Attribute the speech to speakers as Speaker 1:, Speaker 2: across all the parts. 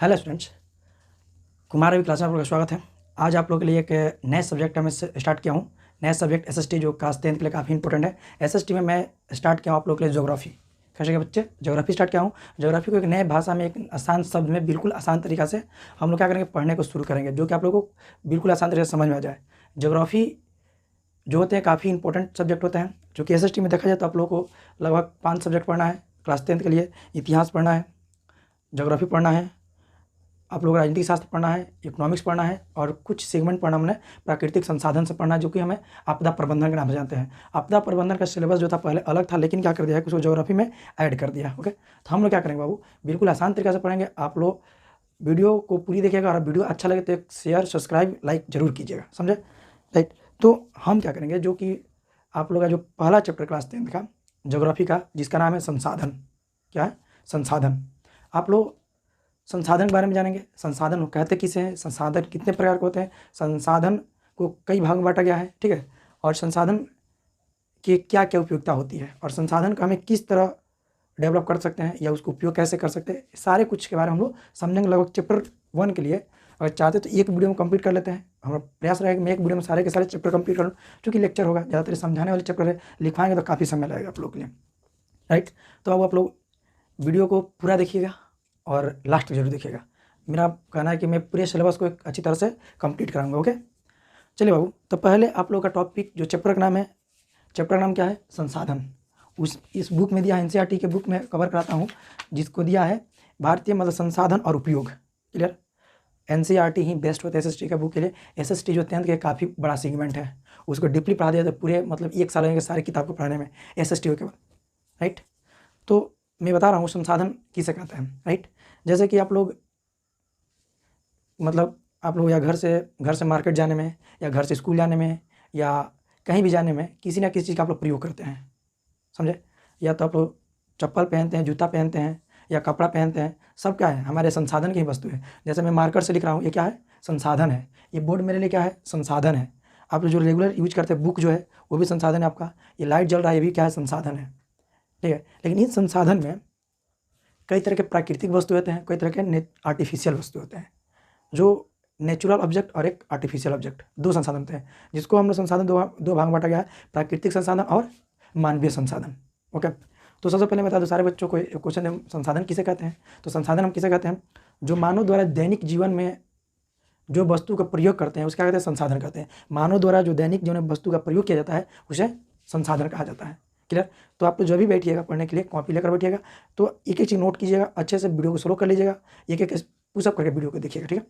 Speaker 1: Hello students, Kumar Ravi class में आप लोगों का स्वागत है। आज आप लोगों के लिए एक नए सब्जेक्ट में स्टार्ट किया हूँ। नया सब्जेक्ट एसएसटी जो क्लास 10 के लिए काफ़ी इंपॉर्टेंट है। एसएसटी में मैं स्टार्ट किया हूँ आप लोगों के लिए ज्योग्राफी। कैसे के बच्चे, ज्योग्राफी स्टार्ट किया हूँ। ज्योग्राफी को एक नए भाषा में, एक आसान शब्द में, बिल्कुल आसान तरीका से हम लोग क्या करेंगे, पढ़ने को शुरू करेंगे, जो कि आप लोगों को बिल्कुल आसान तरीके से समझ में आ जाए। ज्योग्राफी जो होते हैं काफ़ी इंपॉर्टेंट सब्जेक्ट होते हैं, जो कि एसएसटी में देखा जाए तो आप लोगों को लगभग 5 सब्जेक्ट पढ़ना है क्लास 10 के लिए। इतिहास पढ़ना है, ज्योग्राफी पढ़ना है, आप लोग राजनीतिक शास्त्र पढ़ना है, इकोनॉमिक्स पढ़ना है, और कुछ सेगमेंट पढ़ना हमने प्राकृतिक संसाधन से पढ़ना है, जो कि हमें आपदा प्रबंधन के नाम से जानते हैं। आपदा प्रबंधन का सिलेबस जो था पहले अलग था, लेकिन क्या कर दिया है, उसको ज्योग्राफी में ऐड कर दिया। ओके, तो हम लोग क्या करेंगे बाबू, बिल्कुल आसान तरीके से पढ़ेंगे। आप लोग वीडियो को पूरी देखिएगा, और वीडियो अच्छा लगे तो एक शेयर, सब्सक्राइब, लाइक जरूर कीजिएगा, समझे? राइट। तो हम क्या करेंगे, जो कि आप लोग का जो पहला चैप्टर क्लास 10 का ज्योग्राफी का, जिसका नाम है संसाधन। क्या है? संसाधन। आप लोग संसाधन के बारे में जानेंगे। संसाधन कहते किसे हैं, संसाधन कितने प्रकार के होते हैं, संसाधन को कई भाग में बांटा गया है, ठीक है, और संसाधन की क्या क्या उपयोगिता होती है, और संसाधन का हमें किस तरह डेवलप कर सकते हैं या उसको उपयोग कैसे कर सकते हैं, सारे कुछ के बारे में हम लोग समझेंगे। लगभग चैप्टर 1 के लिए अगर चाहते तो एक वीडियो में कंप्लीट कर लेते हैं। हमारा प्रयास रहेगा कि मैं एक वीडियो में सारे के सारे चैप्टर कंप्लीट कर लूँ, क्योंकि लेक्चर होगा, ज़्यादातर समझाने वाले चैप्टर है, लिखवाएंगे तो काफ़ी समय लगेगा आप लोग के लिए। राइट। तो अब आप लोग वीडियो को पूरा देखिएगा और लास्ट तक जरूर देखिएगा। मेरा कहना है कि मैं पूरे सिलेबस को एक अच्छी तरह से कंप्लीट कराऊंगा। ओके, चलिए बाबू, तो पहले आप लोग का टॉपिक जो चैप्टर का नाम है, चैप्टर का नाम क्या है, संसाधन। इस बुक में दिया है, एनसीईआरटी के बुक में कवर कराता हूँ, जिसको दिया है भारतीय मतलब संसाधन और उपयोग। क्लियर? एनसीईआरटी ही बेस्ट होता है एसएसटी का बुक के लिए। एसएसटी जो 10th के काफ़ी बड़ा सेगमेंट है, उसको डीपली पढ़ा दिया तो पूरे मतलब 1 साल लगेगा सारी किताब को पढ़ाने में एसएसटी के बाद। राइट। तो मैं बता रहा हूँ संसाधन किसे कहते हैं। राइट। जैसे कि आप लोग मतलब आप लोग या घर से मार्केट जाने में, या घर से स्कूल जाने में, या कहीं भी जाने में किसी ना किसी चीज़ का आप लोग प्रयोग करते हैं, समझे? या तो आप लोग चप्पल पहनते हैं, जूता पहनते हैं, या कपड़ा पहनते हैं, सब क्या है, हमारे संसाधन की ही वस्तु है। जैसे मैं मार्कर से लिख रहा हूँ, ये क्या है, संसाधन है। ये बोर्ड मेरे लिए क्या है, संसाधन है। आप लोग जो रेगुलर यूज करते हैं बुक जो है, वो भी संसाधन है आपका। ये लाइट जल रहा है, ये भी क्या है, संसाधन है। ठीक है, लेकिन इस संसाधन में कई तरह के प्राकृतिक वस्तु होते हैं, कई तरह के आर्टिफिशियल वस्तु होते हैं। जो नेचुरल ऑब्जेक्ट और एक आर्टिफिशियल ऑब्जेक्ट, 2 संसाधन होते हैं, जिसको हमने संसाधन दो भाग में बांटा गया है, प्राकृतिक संसाधन और मानवीय संसाधन। ओके, तो सबसे पहले बता दो सारे बच्चों को क्वेश्चन है, संसाधन किसे कहते हैं? तो संसाधन हम किसे कहते हैं, जो मानव द्वारा दैनिक जीवन में जो वस्तु का प्रयोग करते हैं, उसका क्या कहते हैं, संसाधन कहते हैं। मानव द्वारा जो दैनिक जीवन में वस्तु का प्रयोग किया जाता है, उसे संसाधन कहा जाता है। क्लियर? तो आप तो जब भी बैठिएगा पढ़ने के लिए, कॉपी लेकर बैठिएगा, तो एक एक चीज़ नोट कीजिएगा, अच्छे से वीडियो को स्लो कर लीजिएगा, एक एक पुशअप करके वीडियो को देखिएगा। ठीक है,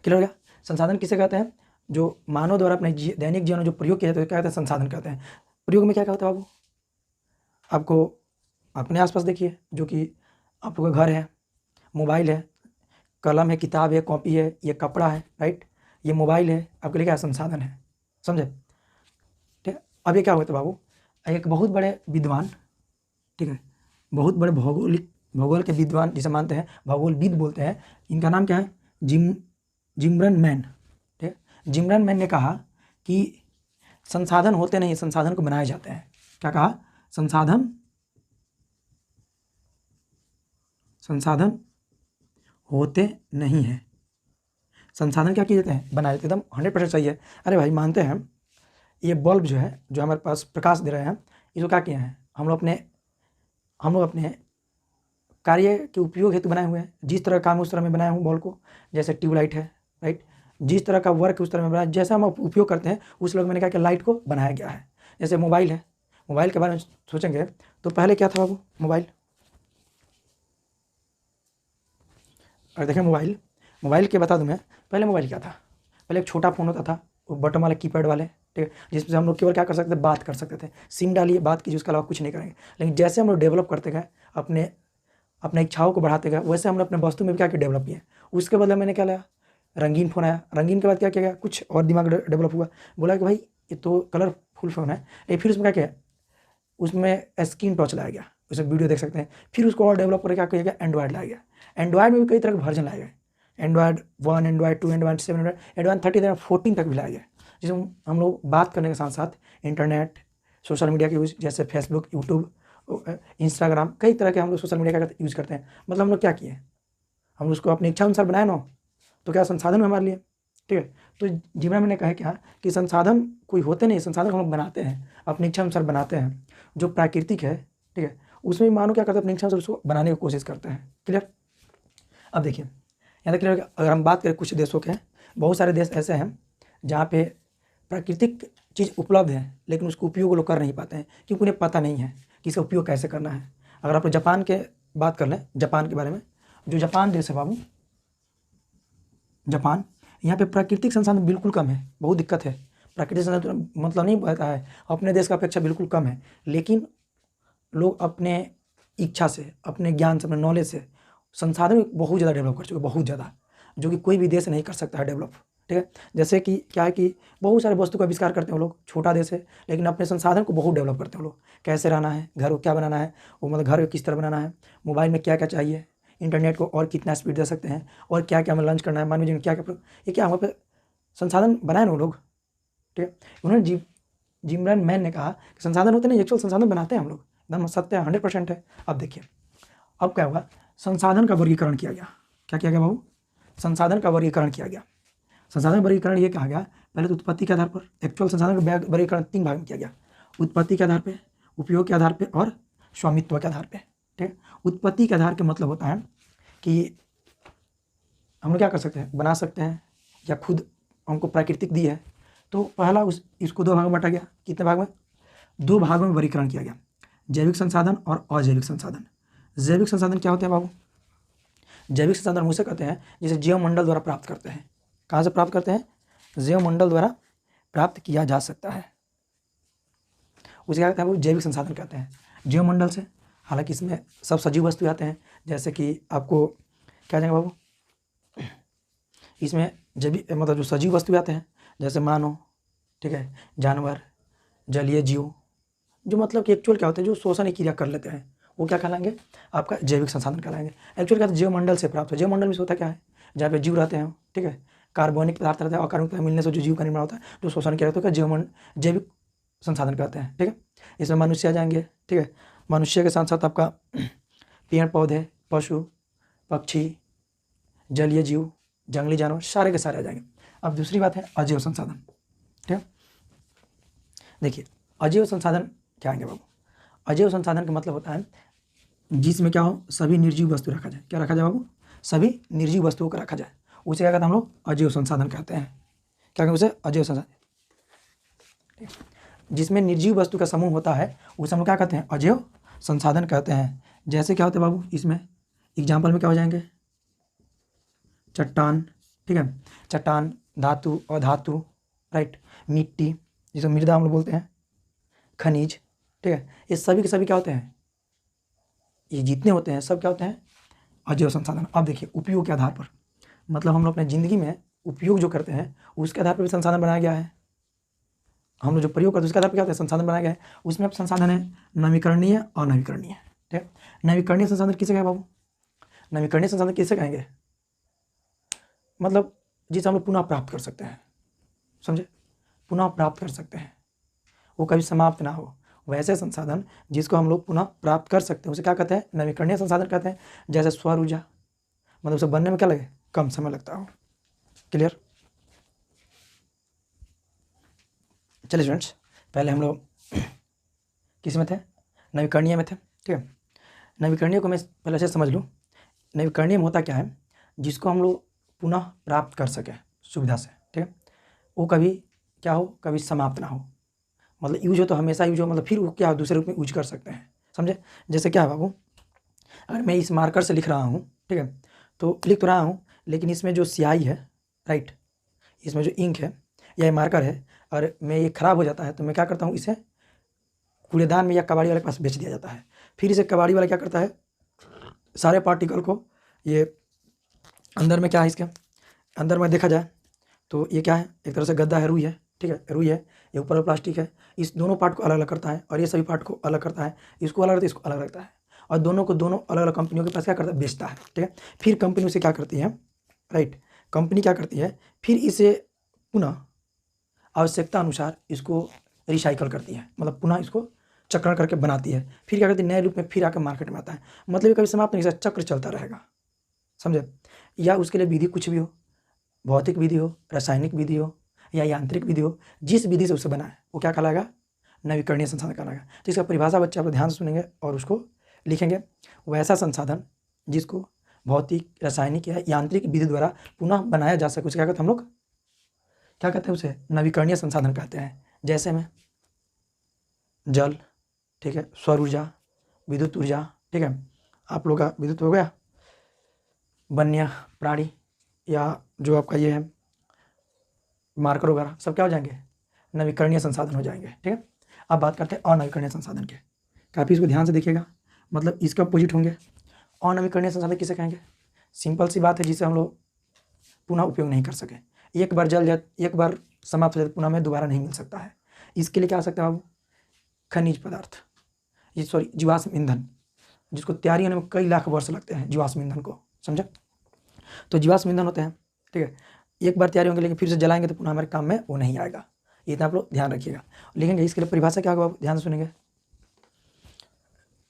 Speaker 1: क्लियर हो गया? संसाधन किसे कहते हैं, जो मानव द्वारा अपने दैनिक जीवन में जो प्रयोग किया जाता है, क्या कहते हैं, संसाधन कहते हैं। प्रयोग में क्या क्या होता है बाबू, आपको अपने आसपास देखिए, जो कि आप लोग का घर है, मोबाइल है, कलम है, किताब है, कॉपी है, ये कपड़ा है। राइट, ये मोबाइल है, आपके लिए क्या संसाधन है, समझे? ठीक है, अब ये क्या होता है बाबू, एक बहुत बड़े विद्वान, ठीक है, बहुत बड़े भूगोल के विद्वान जिसे मानते हैं, भूगोलविद बोलते हैं, इनका नाम क्या है, जिमरन मैन। ठीक है, जिमरन मैन ने कहा कि संसाधन होते नहीं, संसाधन को बनाए जाते हैं। क्या कहा, संसाधन होते नहीं है, संसाधन क्या किए जाते हैं, बनाए जाते हैं। एकदम 100% सही है। अरे भाई मानते हैं, ये बल्ब जो है, जो हमारे पास प्रकाश दे रहे हैं, इसको क्या किए हैं, हम लोग अपने कार्य के उपयोग हेतु बनाए हुए हैं। जिस तरह का काम उस तरह में बनाया हूँ बॉल को, जैसे ट्यूबलाइट है। राइट, जिस तरह का वर्क उस तरह में बनाया, जैसा हम उपयोग करते हैं उस लोग मैंने कहा कि लाइट को बनाया गया है। जैसे मोबाइल है, मोबाइल के बारे में सोचेंगे तो पहले क्या था बाबू, मोबाइल, और देखें मोबाइल के बता दूं मैं, पहले मोबाइल क्या था, पहले एक छोटा फ़ोन होता था, वो बटन वाले, कीपैड वाले, ठीक है, जिसमें हम लोग केवल क्या कर सकते थे, बात कर सकते थे, सिम डालिए बात कीजिए, उसके अलावा कुछ नहीं करेंगे। लेकिन जैसे हम लोग डेवलप करते गए, अपने इच्छाओं को बढ़ाते गए, वैसे हमने अपने वस्तु में भी क्या किया, डेवलप किया। उसके बदले मैंने क्या लाया, रंगीन फ़ोन आया। रंगीन के बाद क्या किया गया, कुछ और दिमाग डेवलप हुआ, बोला कि भाई ये तो कलरफुल फ़ोन है, लेकिन फिर उसमें क्या किया, उसमें स्क्रीन टच लाया गया, उसमें वीडियो देख सकते हैं। फिर उसको और डेवलप करके क्या किया गया, एंड्रॉयड लाया गया। एंड्रॉयड में भी कई तरह के वर्जन लाए गए, एंड्रॉयड 1, एंड्रॉयड 2, एंड्रॉयड 7, एंड्रॉयड 30, 14 तक भी लाया गया। जिसमें हम लोग बात करने के साथ साथ इंटरनेट, सोशल मीडिया के यूज़, जैसे फेसबुक, यूट्यूब, इंस्टाग्राम, कई तरह के हम लोग सोशल मीडिया का यूज़ करते हैं। मतलब हम लोग क्या किए, हम उसको अपनी इच्छा अनुसार बनाए ना, तो क्या संसाधन है हमारे लिए, ठीक है। तो जीवन में कहा क्या कि संसाधन कोई होते नहीं, संसाधन हम लोग बनाते हैं, अपनी इच्छा अनुसार बनाते हैं। जो प्राकृतिक है, ठीक है, उसमें मानो क्या करते हैं, अपनी इच्छा से उसको बनाने की कोशिश करते हैं। क्लियर। अब देखिए यहाँ तक क्लियर। अगर हम बात करें कुछ देशों के, बहुत सारे देश ऐसे हैं जहाँ पे प्राकृतिक चीज़ उपलब्ध है, लेकिन उसको उपयोग लोग कर नहीं पाते हैं, क्योंकि उन्हें पता नहीं है कि इसका उपयोग कैसे करना है। अगर आप जापान के बात कर लें, जापान के बारे में, जो जापान देश है बाबू, जापान, यहाँ पे प्राकृतिक संसाधन बिल्कुल कम है, बहुत दिक्कत है। प्राकृतिक संसाधन मतलब नहीं पता है, अपने देश का अपेक्षा बिल्कुल कम है, लेकिन लोग अपने इच्छा से, अपने ज्ञान से, अपने नॉलेज से संसाधन बहुत ज़्यादा डेवलप कर चुके हैं, बहुत ज़्यादा, जो कि कोई भी देश नहीं कर सकता है डेवलप, ठीक है। जैसे कि क्या है कि बहुत सारे वस्तु का आविष्कार करते हैं वो लोग, छोटा देश है लेकिन अपने संसाधन को बहुत डेवलप करते हैं वो लोग। कैसे रहना है, घर को क्या बनाना है, वो मतलब घर को किस तरह बनाना है, मोबाइल में क्या क्या चाहिए, इंटरनेट को और कितना स्पीड दे सकते हैं, और क्या क्या हमें लंच करना है, मानव जीवन क्या क्या, ये क्या वहाँ पे संसाधन बनाए ना वो लोग, ठीक है। उन्होंने जिमरन मैन ने कहा कि संसाधन होते नहीं, एक्चुअल संसाधन बनाते हैं हम लोग, एकदम सत्य है, 100% है। अब देखिए अब क्या हुआ, संसाधन का वर्गीकरण किया गया। क्या किया गया बाबू, संसाधन का वर्गीकरण किया गया। संसाधन वर्गीकरण ये कहा गया, पहले तो उत्पत्ति के आधार पर, एक्चुअल संसाधन का वर्गीकरण 3 भाग में किया गया, उत्पत्ति के आधार पे, उपयोग के आधार पे और स्वामित्व के आधार पे, ठीक है। उत्पत्ति के आधार के मतलब होता है कि हम लोग क्या कर सकते हैं, बना सकते हैं, या खुद हमको प्राकृतिक दी है। तो पहला इसको 2 भाग में बांटा गया। कितने भाग में, 2 भागों में वर्गीकरण किया गया, जैविक संसाधन और अजैविक संसाधन। जैविक संसाधन क्या होते हैं बाबू, जैविक संसाधन हम उसे कहते हैं जिसे जीवमंडल द्वारा प्राप्त करते हैं। कहाँ से प्राप्त करते हैं, जीवमंडल द्वारा प्राप्त किया जा सकता है, उसे क्या कहते हैं, वो जैविक संसाधन कहते हैं, जीवमंडल से। हालांकि इसमें सब सजीव वस्तु आते हैं, जैसे कि आपको क्या जाएगा बाबू, इसमें जैविक मतलब जो सजीव वस्तु आते हैं, जैसे मानव, ठीक है, जानवर, जलीय जीव, जो मतलब कि एक्चुअल क्या होते हैं, जो शोषण क्रिया कर लेते हैं, वो क्या कहलाएंगे, आपका जैविक संसाधन कहलाएंगे। एक्चुअल क्या है, जीवमंडल से प्राप्त है। जीवमंडल में होता क्या है, जहाँ पे जीव रहते हैं, ठीक है, कार्बनिक पदार्थ रहते हैं, अकार्बनिक पदार्थ मिलने से जो जीव का निर्माण होता है, जो शोषण किया जाता है, जैविक संसाधन कहते हैं, ठीक है। इसमें मनुष्य आ जाएंगे, ठीक है, मनुष्य के साथ साथ आपका पेड़ पौधे, पशु पक्षी, जलीय जीव, जंगली जानवर, सारे के सारे आ जाएंगे। अब दूसरी बात है अजैव संसाधन, ठीक है। देखिए अजैव संसाधन क्या आएंगे बाबू, अजैव संसाधन का मतलब होता है जिसमें क्या हो, सभी निर्जीव वस्तु रखा जाए। क्या रखा जाए बाबू, सभी निर्जीव वस्तुओं को रखा जाए, उसे क्या कहते हैं हम लोग, अजैव संसाधन कहते हैं। क्या कहते हैं उसे, अजैव संसाधन। जिसमें निर्जीव वस्तु का समूह होता है उसे हम लोग क्या कहते हैं, अजैव संसाधन कहते हैं। जैसे क्या होते हैं बाबू, इसमें एग्जाम्पल में क्या हो जाएंगे, चट्टान, ठीक है, चट्टान, धातु, अधातु, राइट, मिट्टी जिसे मृदा हम लोग बोलते हैं, खनिज, ठीक है, ये सभी के सभी क्या होते हैं, ये जितने होते हैं सब क्या होते हैं, अजैव संसाधन। अब देखिए उपयोग के आधार पर, मतलब हम लोग अपने ज़िंदगी में उपयोग जो करते हैं उसके आधार पर भी संसाधन बनाया गया है। हम लोग जो प्रयोग करते हैं उसके आधार पर क्या होता है, संसाधन बनाया गया है। उसमें अब संसाधन है नवीकरणीय और अनवीकरणीय, ठीक है। नवीकरणीय संसाधन किसे कहें बाबू, नवीकरणीय संसाधन किसे कहेंगे, मतलब जिसे हम लोग पुनः प्राप्त कर सकते हैं, समझे, पुनः प्राप्त कर सकते हैं, वो कभी समाप्त ना हो, वैसे संसाधन जिसको हम लोग पुनः प्राप्त कर सकते हैं उसे क्या कहते हैं, नवीकरणीय संसाधन कहते हैं। जैसे सौर ऊर्जा, मतलब उसे बनने में क्या लगे, कम समय लगता हो। क्लियर। चलिए स्टूडेंट्स, पहले हम लोग किस में थे, नवीकरणीय में थे, ठीक है। नवीकरणीय को मैं पहले से समझ लूँ, नवीकरणीय में होता क्या है, जिसको हम लोग पुनः प्राप्त कर सकें सुविधा से, ठीक है, वो कभी क्या हो, कभी समाप्त ना हो, मतलब यूज हो तो हमेशा यूज हो, मतलब फिर वो क्या हो, दूसरे रूप में यूज कर सकते हैं, समझे। जैसे क्या है बाबू, अगर मैं इस मार्कर से लिख रहा हूँ, ठीक है, तो लिख तो रहा हूँ, लेकिन इसमें जो स्याही है, राइट, इसमें जो इंक है या मार्कर है, और मैं ये ख़राब हो जाता है तो मैं क्या करता हूँ, इसे कूड़ेदान में या कबाड़ी वाले के पास बेच दिया जाता है। फिर इसे कबाड़ी वाला क्या करता है, सारे पार्टिकल को, ये अंदर में क्या है, इसके अंदर में देखा जाए तो ये क्या है, एक तरह से गद्दा है, रुई है, ठीक है, रुई है, ये ऊपर प्लास्टिक है, इस दोनों पार्ट को अलग अलग करता है, और ये सभी पार्ट को अलग करता है, इसको अलग रखता है, इसको अलग रखता है, और दोनों को दोनों अलग अलग कंपनियों के पास क्या करता है, बेचता है, ठीक है। फिर कंपनी उसे क्या करती है, राइट, कंपनी क्या करती है, फिर इसे पुनः आवश्यकता अनुसार इसको रिसाइकल करती है, मतलब पुनः इसको चक्रण करके बनाती है, फिर क्या करती है, नए रूप में फिर आकर मार्केट में आता है। मतलब ये कभी समाप्त नहीं, चक्र चलता रहेगा, समझे। या उसके लिए विधि कुछ भी हो, भौतिक विधि हो, रासायनिक विधि हो या यांत्रिक विधि हो, जिस विधि से उसे बना है वो क्या कहलाएगा? नवीकरणीय संसाधन कहलाएगा। तो इसका परिभाषा बच्चे आप ध्यान से सुनेंगे और उसको लिखेंगे। वैसा संसाधन जिसको भौतिक, रासायनिक या यांत्रिक विधि द्वारा पुनः बनाया जा सके उसे क्या कहते हैं हम लोग? क्या कहते हैं उसे? नवीकरणीय संसाधन कहते हैं। जैसे में जल, ठीक है, सौर ऊर्जा, विद्युत ऊर्जा, ठीक है, आप लोग का विद्युत हो गया, वन्य प्राणी या जो आपका ये है मार्कर वगैरह, सब क्या हो जाएंगे? नवीकरणीय संसाधन हो जाएंगे। ठीक है, अब बात करते हैं अनवीकरणीय संसाधन के। काफ़ी इसको ध्यान से देखिएगा, मतलब इसका अपोजिट होंगे। अनवीकरणीय संसाधन किसे कहेंगे? सिंपल सी बात है, जिसे हम लोग पुनः उपयोग नहीं कर सके। एक बार जल जाए, एक बार समाप्त हो जाए, पुनः में दोबारा नहीं मिल सकता है। इसके लिए क्या आ सकता है बाबू? खनिज पदार्थ, ये सॉरी जीवाश्म ईंधन, जिसको तैयारी होने में कई लाख वर्ष लगते हैं जीवाश्म ईंधन को, समझा? तो जीवाश्म ईंधन होते हैं, ठीक है, एक बार तैयारी होंगे लेकिन फिर से जलाएंगे तो पुनः हमारे काम में वो नहीं आएगा। ये तो आप लोग ध्यान रखिएगा। लिखेंगे इसके लिए परिभाषा क्या होगा, ध्यान से सुनेंगे।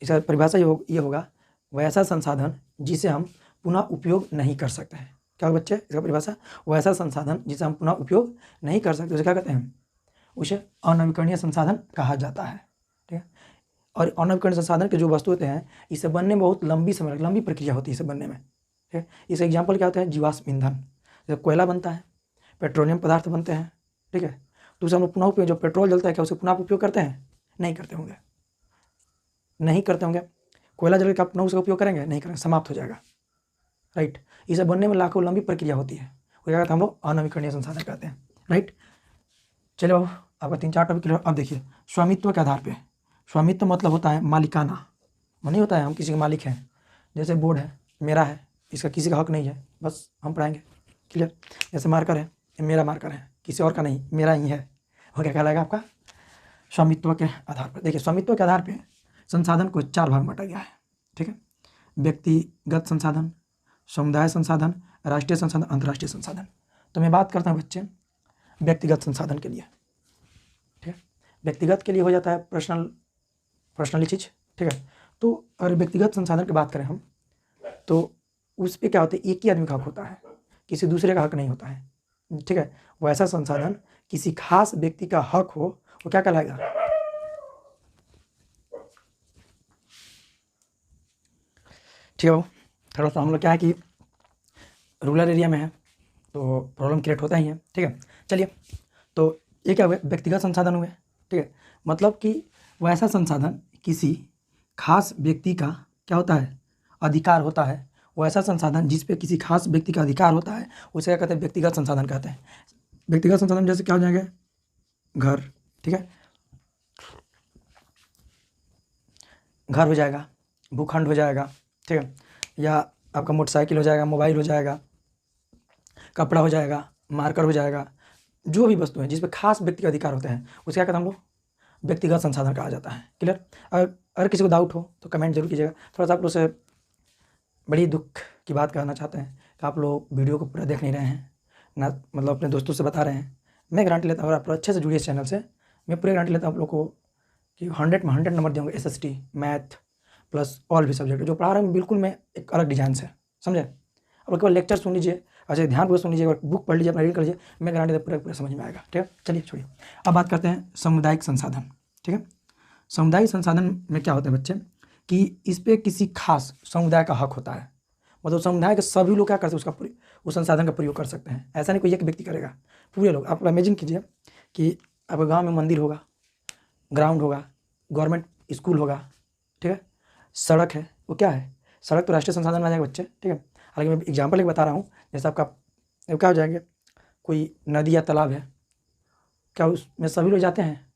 Speaker 1: इसका परिभाषा ये होगा वैसा संसाधन जिसे हम पुनः उपयोग नहीं कर सकते हैं। क्या होगा बच्चे इसका परिभाषा? वैसा संसाधन जिसे हम पुनः उपयोग नहीं कर सकते, उसे क्या कहते हैं? उसे अनवीकरणीय संसाधन कहा जाता है। ठीक है, और अनवीकरणीय संसाधन के जो वस्तु होते हैं इसे बनने में बहुत लंबी प्रक्रिया होती है इसे बनने में। ठीक है, इसका एग्जाम्पल क्या होता है? जीवाश्म ईंधन, जैसे कोयला बनता है, पेट्रोलियम पदार्थ बनते हैं, ठीक है, तो उसे हम लोग पुनः उपयोग, जो पेट्रोल जलता है क्या उसे पुनः उपयोग करते हैं? नहीं करते होंगे, नहीं करते होंगे। कोयला जल के आप पुनः उसका उपयोग करेंगे? नहीं करेंगे, समाप्त हो जाएगा। राइट, इसे बनने में लाखों लंबी प्रक्रिया होती है, वो क्या कहते हैं हम लोग? अनवीकरणीय संसाधन कहते हैं। राइट, चलिए बाबू आपका 3-4 टॉपिक क्लियर। अब देखिए स्वामित्व के आधार पे। स्वामित्व मतलब होता है मालिकाना, नहीं होता है हम किसी के मालिक हैं। जैसे बोर्ड है, मेरा है, इसका किसी का हक नहीं है, बस हम पढ़ाएंगे, क्लियर। जैसे मार्कर है, ये मेरा मार्कर है, किसी और का नहीं, मेरा ही है, वो क्या कहलाएगा आपका? स्वामित्व के आधार पर। देखिए स्वामित्व के आधार पर संसाधन को 4 भाग में बांटा गया है। ठीक है, व्यक्तिगत संसाधन, समुदाय संसाधन, राष्ट्रीय संसाधन, अंतर्राष्ट्रीय संसाधन। तो मैं बात करता हूँ बच्चे व्यक्तिगत संसाधन के लिए। ठीक है, व्यक्तिगत के लिए हो जाता है पर्सनली चीज़। ठीक है, तो अगर व्यक्तिगत संसाधन की बात करें हम, तो उस पर क्या होता है? एक ही आदमी का हक होता है, किसी दूसरे का हक नहीं होता है। ठीक है, वैसा संसाधन किसी खास व्यक्ति का हक हो वो क्या कहलाएगा? ठीक है, थोड़ा सा हम लोग क्या है कि रूरल एरिया में है तो प्रॉब्लम क्रिएट होता ही है। ठीक है, चलिए, तो ये क्या हुए? व्यक्तिगत संसाधन हुए। ठीक है, मतलब कि वैसा संसाधन किसी खास व्यक्ति का क्या होता है? अधिकार होता है। वैसा संसाधन जिस पे किसी खास व्यक्ति का अधिकार होता है उसे क्या कहते हैं? व्यक्तिगत संसाधन कहते हैं। व्यक्तिगत संसाधन जैसे क्या हो जाएंगे? घर, ठीक है, घर हो जाएगा, भूखंड हो जाएगा, ठीक है, या आपका मोटरसाइकिल हो जाएगा, मोबाइल हो जाएगा, कपड़ा हो जाएगा, मार्कर हो जाएगा, जो भी वस्तु है जिस पे खास व्यक्ति का अधिकार होते हैं उसे क्या कहते हैं हम लोग? व्यक्तिगत संसाधन कहा जाता है। क्लियर? अगर किसी को डाउट हो तो कमेंट जरूर कीजिएगा। थोड़ा सा आप लोग से बड़ी दुख की बात कहना चाहते हैं कि आप लोग वीडियो को पूरा देख नहीं रहे हैं ना, मतलब अपने दोस्तों से बता रहे हैं। मैं गारंटी लेता हूँ अगर आप लोग अच्छे से जुड़िए इस चैनल से, मैं पूरी गारंटी लेता हूँ आप लोग को कि 100 में 100 नंबर देंगे। SST, मैथ प्लस ऑल भी सब्जेक्ट जो पढ़ा रहे हैं बिल्कुल मैं एक अलग डिजाइन से, समझे? आप लोग केवल लेक्चर सुन लीजिए, अच्छा ध्यानपूर्वक सुन लीजिए, बुक पढ़ लीजिए, अपना रीड कर लीजिए, मैं गारंटी पूरा पूरा समझ में आएगा। ठीक है, चलिए छोड़िए, अब बात करते हैं सामुदायिक संसाधन। ठीक है, सामुदायिक संसाधन में क्या होता है बच्चे कि इस पर किसी खास समुदाय का हक होता है, मतलब समुदाय के सभी लोग क्या करते हैं उसका उस संसाधन का प्रयोग कर सकते हैं। ऐसा नहीं कोई एक व्यक्ति करेगा, पूरे लोग। आप इमेजिन कीजिए कि आपके गाँव में मंदिर होगा, ग्राउंड होगा, गवर्नमेंट स्कूल होगा, ठीक है, सड़क है, वो क्या है? सड़क तो राष्ट्रीय संसाधन में आ जाएगा बच्चे। ठीक है, हालांकि मैं एग्जाम्पल एक बता रहा हूँ, जैसे आपका क्या हो जाएंगे, कोई नदी या तालाब है, क्या उसमें सभी लोग जाते हैं?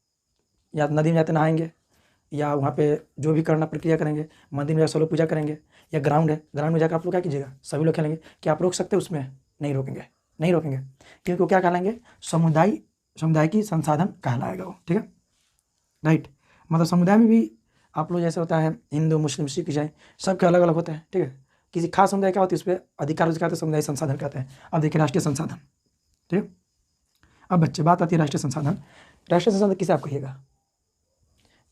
Speaker 1: या नदी में जाते नहाएंगे, या वहाँ पे जो भी करना प्रक्रिया करेंगे, मंदिर में जाकर सब लोग पूजा करेंगे, या ग्राउंड है, ग्राउंड में जाकर आप लोग क्या कीजिएगा? सभी लोग खेलेंगे। क्या आप रोक सकते हैं उसमें? नहीं रोकेंगे, नहीं रोकेंगे, क्योंकि वो क्या कहलाएंगे? समुदाय की संसाधन कहलाएगा वो। ठीक है, राइट, मतलब समुदाय में भी आप लोग जैसे होता है हिंदू, मुस्लिम, सिख, ईसाई, सबके अलग अलग होते हैं। ठीक है, किसी खास समुदाय क्या होती है उस पर अधिकार कहते हैं, समुदाय संसाधन कहते हैं। अब देखिए राष्ट्रीय संसाधन। ठीक है, अब बच्चे बात आती है राष्ट्रीय संसाधन। राष्ट्रीय संसाधन किसे आप कहिएगा?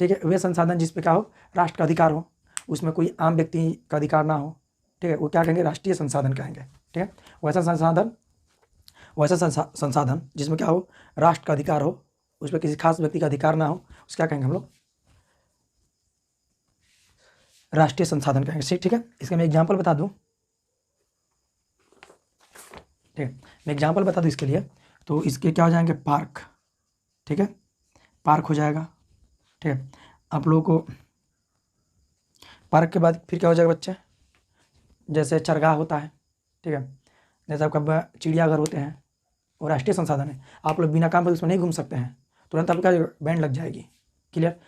Speaker 1: ठीक है, वे संसाधन जिस पे क्या हो? राष्ट्र का अधिकार हो, उसमें कोई आम व्यक्ति का अधिकार ना हो। ठीक है, वो क्या कहेंगे? राष्ट्रीय संसाधन कहेंगे। ठीक है। वैसा संसाधन जिसमें क्या हो, राष्ट्र का अधिकार हो, उस पर किसी खास व्यक्ति का अधिकार ना हो, उस क्या कहेंगे हम लोग, राष्ट्रीय संसाधन कहेंगे। ठीक है। इसका मैं एग्जाम्पल बता दूं, ठीक है, मैं एग्जाम्पल बता दूं इसके लिए, तो इसके क्या हो जाएंगे, पार्क। ठीक है, पार्क हो जाएगा। ठीक है, आप लोगों को पार्क के बाद फिर क्या हो जाएगा बच्चे, जैसे चरगाह होता है। ठीक है, जैसे आपका चिड़ियाघर होते हैं, वो राष्ट्रीय संसाधन है। आप लोग बिना काम पर उसमें नहीं घूम सकते हैं, तुरंत आपको क्या बैन लग जाएगी। क्लियर।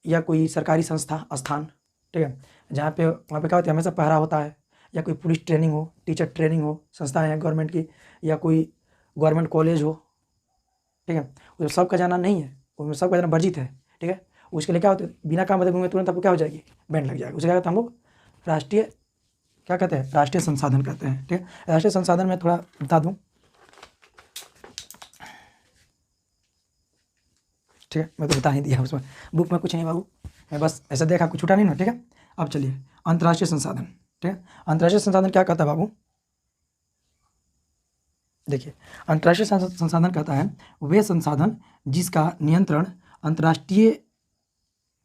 Speaker 1: या कोई सरकारी संस्था स्थान, ठीक है, जहाँ पे वहाँ पे क्या होता है, हमेशा पहरा होता है, या कोई पुलिस ट्रेनिंग हो, टीचर ट्रेनिंग हो, संस्थाएं हैं गवर्नमेंट की, या कोई गवर्नमेंट कॉलेज हो। ठीक है, उसमें सबका जाना नहीं है, उसमें सबका जाना वर्जित है। ठीक है, उसके लिए क्या होता है, बिना काम बदले घूमेंगे तुरंत आपको क्या हो जाएगी, बैन लग जाएगा। उसे क्या कहते हैं हम लोग, राष्ट्रीय, क्या कहते हैं, राष्ट्रीय संसाधन कहते हैं। ठीक है, राष्ट्रीय संसाधन में थोड़ा बता दूँ। ठीक है, मैं तो बता ही दिया, उसमें बुक में कुछ नहीं बाबू, मैं बस ऐसा देखा, कुछ छूटा नहीं ना। ठीक है, अब चलिए अंतर्राष्ट्रीय संसाधन। ठीक है, अंतर्राष्ट्रीय संसाधन क्या कहता है बाबू, देखिए, अंतर्राष्ट्रीय संसाधन कहता है वे संसाधन जिसका नियंत्रण अंतर्राष्ट्रीय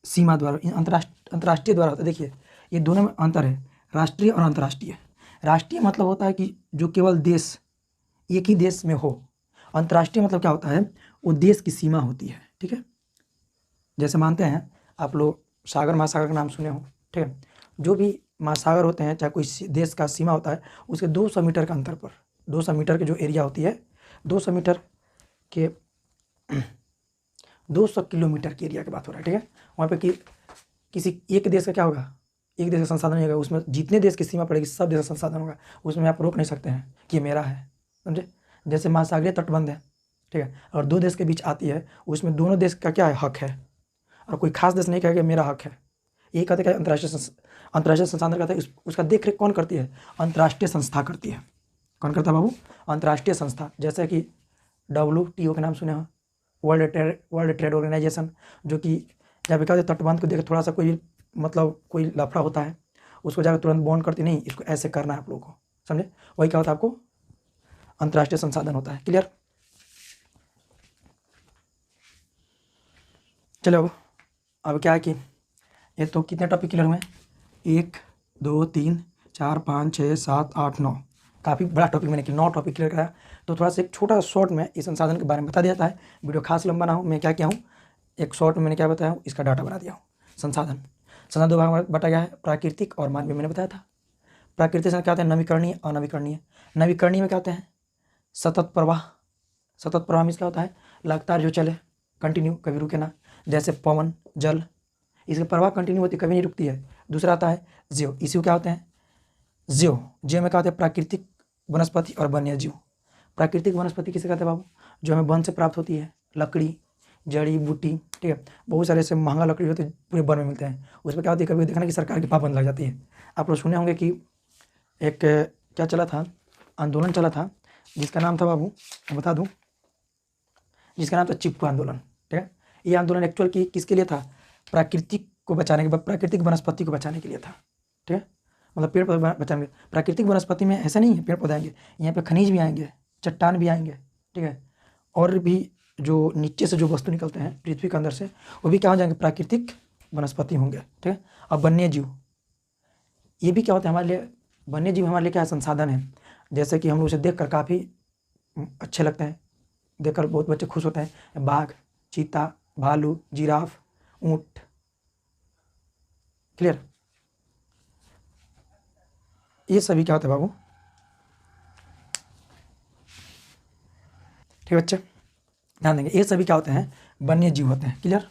Speaker 1: सीमा द्वारा, अंतर्राष्ट्रीय द्वारा होता है। देखिए, ये दोनों में अंतर है, राष्ट्रीय और अंतर्राष्ट्रीय। राष्ट्रीय मतलब होता है कि जो केवल देश, एक ही देश में हो। अंतर्राष्ट्रीय मतलब क्या होता है, वो देश की सीमा होती है। ठीक है, जैसे मानते हैं आप लोग सागर महासागर का नाम सुने हो। ठीक है, जो भी महासागर होते हैं, चाहे कोई देश का सीमा होता है, उसके 200 मीटर का अंतर पर, 200 मीटर की जो एरिया होती है, 200 मीटर के 200 किलोमीटर की एरिया की बात हो रहा है। ठीक है, वहाँ पे किसी एक देश का क्या होगा, एक देश का संसाधन नहीं होगा, उसमें जितने देश की सीमा पड़ेगी सब देश का संसाधन होगा, उसमें आप रोक नहीं सकते हैं कि ये मेरा है। समझे, जैसे महासागरीय तटबंध है। ठीक है, और दो देश के बीच आती है, उसमें दोनों देश का क्या है, हक है, और कोई खास देश नहीं कहेगा मेरा हक है। यही कहते हैं अंतर्राष्ट्रीय संसाधन कहते हैं। उसका देख रेख कौन करती है, अंतर्राष्ट्रीय संस्था करती है। कौन करता है बाबू, अंतर्राष्ट्रीय संस्था, जैसे कि WTO के नाम सुने हो, वर्ल्ड ट्रेड ऑर्गेनाइजेशन, जो कि जहाँ पे क्या होता है, तटबंध को देख थोड़ा सा कोई मतलब कोई लफड़ा होता है, उसको जाकर तुरंत बॉन्ड करती नहीं, इसको ऐसे करना है आप लोगों को। समझे, वही क्या होता है, आपको अंतर्राष्ट्रीय संसाधन होता है। क्लियर। चलो अब क्या है कि ये तो कितने टॉपिक क्लियर हुए, 1 2 3 4 5 6 7 8 9, काफ़ी बड़ा टॉपिक मैंने कि 9 टॉपिक क्लियर कराया। तो थोड़ा सा एक छोटा शॉर्ट में इस संसाधन के बारे में बता दिया था। वीडियो खास लंबा ना हो, मैं क्या किया हूँ, एक शॉर्ट में मैंने क्या बताया हूँ, इसका डाटा बना दिया हूँ। संसाधन 2 भाग में बटा गया है, प्राकृतिक और मानवीय। मैंने बताया था प्राकृतिक क्या होता है, नवीकरणीय, अनवीकरणीय। नवीकरणीय में क्या होते हैं, सतत प्रवाह। सतत प्रवाह में क्या होता है, लगातार जो चले, कंटिन्यू, कभी रुके ना, जैसे पवन, जल, इसकी प्रवाह कंटिन्यू होती है, कभी नहीं रुकती है। दूसरा आता है जीव। इसी क्या होते हैं, जीव में क्या होता है, प्राकृतिक वनस्पति और वन्य जीव। प्राकृतिक वनस्पति किसे कहते हैं बाबू, जो हमें वन से प्राप्त होती है, लकड़ी, जड़ी बूटी। ठीक है, बहुत सारे ऐसे महंगा लकड़ी होते हैं, पूरे वन में मिलते हैं। उसमें क्या होती है, कभी देखना कि सरकार की पाबंद लग जाती है। आप लोग सुने होंगे कि एक क्या चला था, आंदोलन चला था, जिसका नाम था बाबू, बता दूँ, जिसका नाम था चिपको आंदोलन। ठीक है, ये आंदोलन एक्चुअल की किसके लिए था, प्राकृतिक को बचाने के, प्राकृतिक वनस्पति को बचाने के लिए था। ठीक है, मतलब पेड़ पौधे बचाने के। प्राकृतिक वनस्पति में ऐसा नहीं है पेड़ पौधे आएंगे, यहाँ पे खनिज भी आएंगे, चट्टान भी आएंगे। ठीक है, और भी जो नीचे से जो वस्तु निकलते हैं पृथ्वी के अंदर से, वो भी क्या हो जाएंगे, प्राकृतिक वनस्पति होंगे। ठीक है, अब वन्य जीव, ये भी क्या होता है हमारे लिए, वन्य जीव हमारे लिए क्या संसाधन है। जैसे कि हम लोग उसे देख कर काफ़ी अच्छे लगते हैं, देखकर बहुत बच्चे खुश होते हैं, बाघ, चीता, भालू, जिराफ, ऊँट। क्लियर, ये सभी क्या होता है बाबू, ठीक है बच्चे, ध्यान देंगे, ये सभी क्या होते हैं, वन्य जीव होते हैं। क्लियर,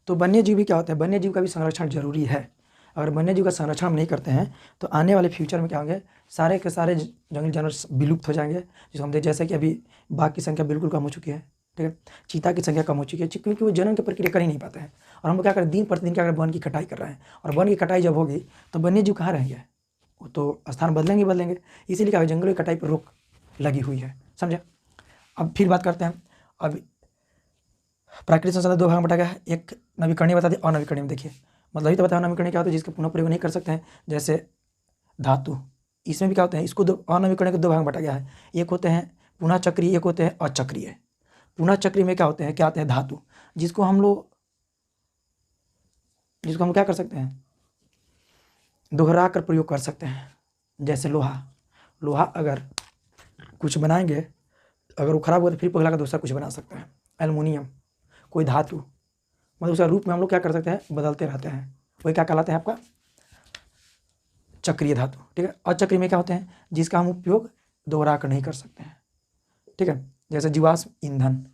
Speaker 1: तो वन्य जीव भी क्या होते हैं, वन्य जीव का भी संरक्षण जरूरी है। अगर वन्य जीव का संरक्षण हम नहीं करते हैं तो आने वाले फ्यूचर में क्या होंगे, सारे के सारे जंगली जानवर विलुप्त हो जाएंगे। जिसको हम देख, जैसे कि अभी बाघ की संख्या बिल्कुल कम हो चुकी है। ठीक है, चीता की संख्या कम हो चुकी है, क्योंकि वो जनन की प्रक्रिया कर ही नहीं पाते हैं। और हम लोग क्या करें, दिन प्रतिदिन क्या करें, वन की कटाई कर रहे हैं। और वन की कटाई जब होगी तो वन्य जीव कहाँ रहेंगे, वो तो स्थान बदलेंगे। इसीलिए क्या है, जंगलों की कटाई पर रोक लगी हुई है। समझे, अब फिर बात करते हैं। अब प्राकृतिक संसाधन 2 भाग में बटा गया है, एक नवीकरणीय बता दिया, अनवीकरणीय में देखिए, मतलब ही तो बताया नवीकरणीय क्या होता है, जिसका पुनः प्रयोग नहीं कर सकते हैं, जैसे धातु, इसमें भी क्या होते हैं, इसको दो अनवीकरण के दो भाग में बांटा गया है। एक होते हैं पुनः चक्रीय, एक होते हैं अचक्रीय। पुनः चक्रीय में क्या होते हैं, क्या आते हैं, धातु, जिसको हम क्या कर सकते हैं, दोहरा कर प्रयोग कर सकते हैं। जैसे लोहा अगर कुछ बनाएंगे, अगर वो खराब हुआ तो फिर पिघला कर दूसरा कुछ बना सकते हैं। एल्युमिनियम कोई धातु, मतलब उसका रूप में हम लोग क्या कर सकते हैं, बदलते रहते हैं, वही क्या कहलाते हैं आपका चक्रीय धातु। ठीक है। अचक्रीय में क्या होते हैं, जिसका हम उपयोग दोहरा कर नहीं कर सकते हैं। ठीक है। जैसे जीवाश्म ईंधन।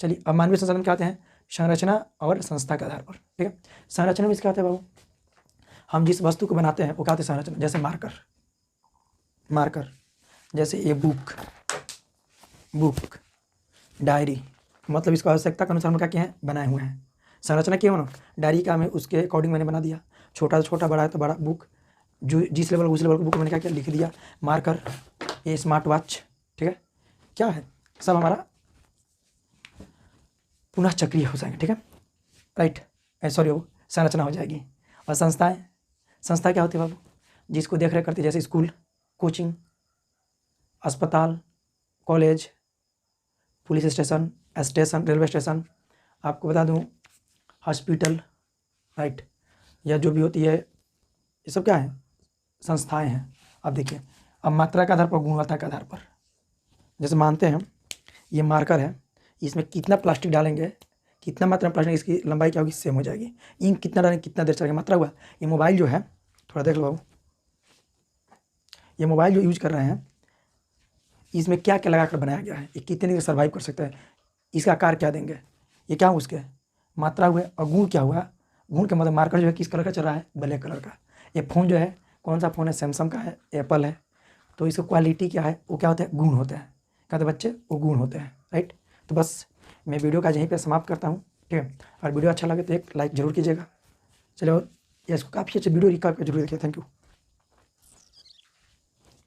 Speaker 1: चलिए अब मानवीय संसाधन क्या आते हैं, संरचना और संस्था के आधार पर। ठीक है। संरचना में क्या होता है बाबू, हम जिस वस्तु को बनाते हैं वो क्या होता है संरचना। जैसे मार्कर, जैसे ये बुक, डायरी, मतलब इसको आवश्यकता के अनुसार हम क्या किए हैं, बनाए हुए हैं। संरचना क्यों ना, डायरी का हमें उसके अकॉर्डिंग मैंने बना दिया, छोटा से छोटा, बड़ा है तो बड़ा। बुक जो जिस लेवल उस लेवल की बुक मैंने क्या किया, लिख दिया। मार्कर ये स्मार्ट वॉच। ठीक है। क्या है, सब हमारा पुनः चक्रीय हो जाएंगे। ठीक है, राइट, सॉरी वो संरचना हो जाएगी। और संस्था क्या होती है बाबू, जिसको देख रेख करती है, जैसे स्कूल, कोचिंग, अस्पताल, college, police station, railway station, आपको बता दूं हॉस्पिटल, राइट, या जो भी होती है, ये सब क्या है, संस्थाएं हैं। अब देखिए, अब मात्रा के आधार पर, गुणवत्ता के आधार पर, जैसे मानते हैं ये मार्कर है, इसमें कितना प्लास्टिक डालेंगे, कितना मात्रा में प्लास्टिक, इसकी लंबाई क्या होगी, सेम हो जाएगी। इंक कितना डालेंगे, कितना देर चलेगा, मात्रा हुआ। ये मोबाइल जो है, थोड़ा देख लो बाबू, ये मोबाइल जो यूज कर रहे हैं, इसमें क्या क्या लगा कर बनाया गया है, ये कितने दिन सर्वाइव कर सकता है, इसका आकार क्या देंगे, ये क्या उसके मात्रा हुए। और गुण क्या हुआ, गुण का मतलब मार्कर जो है किस कलर का चल रहा है, ब्लैक कलर का। ये फ़ोन जो है, कौन सा फ़ोन है, सैमसंग का है, एप्पल है, तो इसका क्वालिटी क्या है, वो क्या होता है, गुण होते हैं। कहते हैं बच्चे, वो गुण होते हैं, राइट। तो बस मैं वीडियो का यहीं पे समाप्त करता हूँ। ठीक है, और वीडियो अच्छा लगे तो एक लाइक ज़रूर कीजिएगा। चलो, इसको काफ़ी अच्छे वीडियो रिकॉर्ड कर जरूर देखिए। Thank you.